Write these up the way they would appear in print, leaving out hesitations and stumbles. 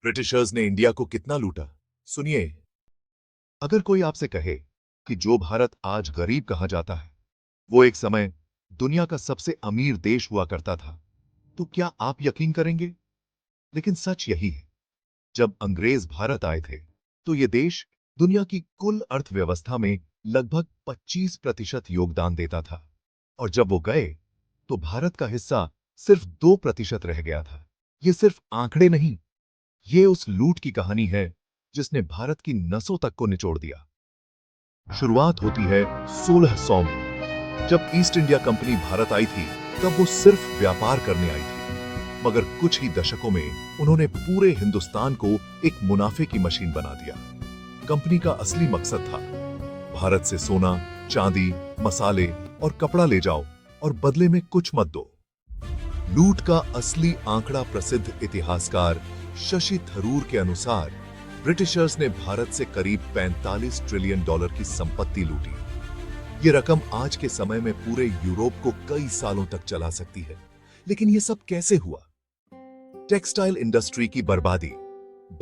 Britishers ने India को कितना लूटा? सुनिए, अगर कोई आपसे कहे कि जो भारत आज गरीब कहा जाता है वो एक समय दुनिया का सबसे अमीर देश हुआ करता था, तो क्या आप यकीन करेंगे? लेकिन सच यही है, जब अंग्रेज भारत आए थे तो ये देश दुनिया की कुल अर्थव्यवस्था में लगभग 25% योगदान देता था, और जब वो गए तो भारत का हिस्सा सिर्फ 2% रह गया था। ये सिर्फ आंकड़े नहीं, ये उस लूट की कहानी है जिसने भारत की नसों तक को निचोड़ दिया। शुरुआत होती है 1600 में, जब ईस्ट इंडिया कंपनी भारत आई थी। तब वो सिर्फ व्यापार करने आई थी, मगर कुछ ही दशकों में उन्होंने पूरे हिंदुस्तान को एक मुनाफे की मशीन बना दिया। कंपनी का असली मकसद था भारत से सोना, चांदी, मसाले और कपड़ा ले जाओ और बदले में कुछ मत दो। लूट का असली आंकड़ा प्रसिद्ध इतिहासकार शशि थरूर के अनुसार ब्रिटिशर्स ने भारत से करीब 45 ट्रिलियन डॉलर की संपत्ति लूटी। ये रकम आज के समय में पूरे यूरोप को कई सालों तक चला सकती है। लेकिन ये सब कैसे हुआ? टेक्सटाइल इंडस्ट्री की बर्बादी।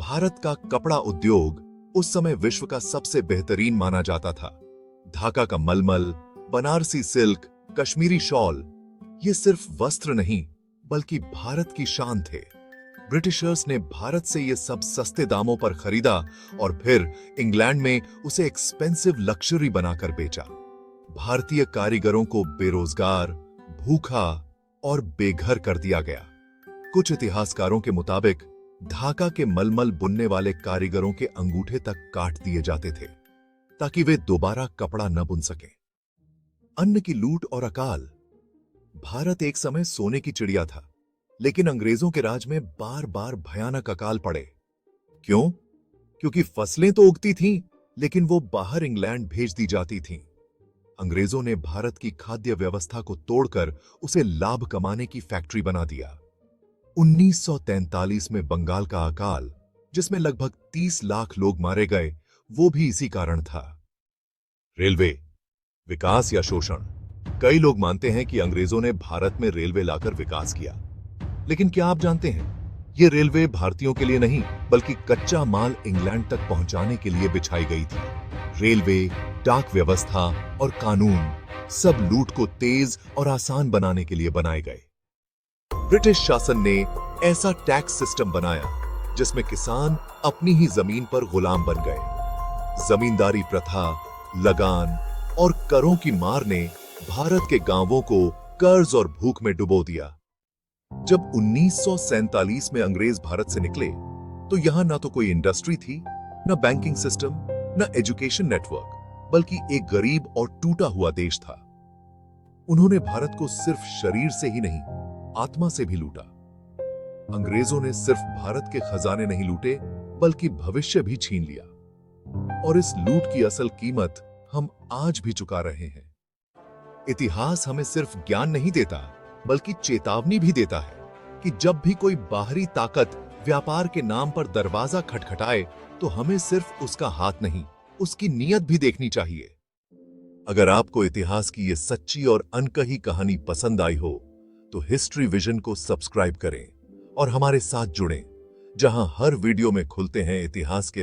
भारत का कपड़ा उद्योग उस समय विश्व का सबसे बेहतरीन माना जाता था। ढाका का मलमल, बनारसी सिल्क, कश्मीरी शॉल, ये सिर्फ वस्त्र नहीं बल्कि भारत की शान थे। ब्रिटिशर्स ने भारत से ये सब सस्ते दामों पर खरीदा और फिर इंग्लैंड में उसे एक्सपेंसिव लक्जरी बनाकर बेचा। भारतीय कारीगरों को बेरोजगार, भूखा और बेघर कर दिया गया। कुछ इतिहासकारों के मुताबिक ढाका के मलमल बुनने वाले कारीगरों के अंगूठे तक काट दिए जाते थे ताकि वे दोबारा कपड़ा न बुन सकें। अन्न की लूट और अकाल। भारत एक समय सोने की चिड़िया था, लेकिन अंग्रेजों के राज में बार बार भयानक अकाल पड़े। क्यों? क्योंकि फसलें तो उगती थीं, लेकिन वो बाहर इंग्लैंड भेज दी जाती थीं। अंग्रेजों ने भारत की खाद्य व्यवस्था को तोड़कर उसे लाभ कमाने की फैक्ट्री बना दिया। 1943 में बंगाल का अकाल, जिसमें लगभग 30 लाख लोग मारे गए, वो भी इसी कारण था। रेलवे, विकास या शोषण। कई लोग मानते हैं कि अंग्रेजों ने भारत में रेलवे लाकर विकास किया, लेकिन क्या आप जानते हैं, ये रेलवे भारतीयों के लिए नहीं बल्कि कच्चा माल इंग्लैंड तक पहुंचाने के लिए बिछाई गई थी। रेलवे, डाक व्यवस्था और कानून सब लूट को तेज और आसान बनाने के लिए बनाए गए। ब्रिटिश शासन ने ऐसा टैक्स सिस्टम बनाया जिसमें किसान अपनी ही जमीन पर गुलाम बन गए। जमींदारी प्रथा, लगान और करों की मार ने भारत के गांवों को कर्ज और भूख में डुबो दिया। जब 1947 में अंग्रेज भारत से निकले तो यहां ना तो कोई इंडस्ट्री थी, ना बैंकिंग सिस्टम, ना एजुकेशन नेटवर्क, बल्कि एक गरीब और टूटा हुआ देश था। उन्होंने भारत को सिर्फ शरीर से ही नहीं, आत्मा से भी लूटा। अंग्रेजों ने सिर्फ भारत के खजाने नहीं लूटे बल्कि भविष्य भी छीन लिया, और इस लूट की असल कीमत हम आज भी चुका रहे हैं। इतिहास हमें सिर्फ ज्ञान नहीं देता बल्कि चेतावनी भी देता है कि जब भी कोई बाहरी ताकत व्यापार के नाम पर दरवाजा खटखटाए तो हमें सिर्फ उसका हाथ नहीं, उसकी नीयत भी देखनी चाहिए। अगर आपको इतिहास की ये सच्ची और अनकही कहानी पसंद आई हो तो हिस्ट्री विजन को सब्सक्राइब करें और हमारे साथ जुड़ें, जहां हर वीडियो में खुलते हैं इतिहास के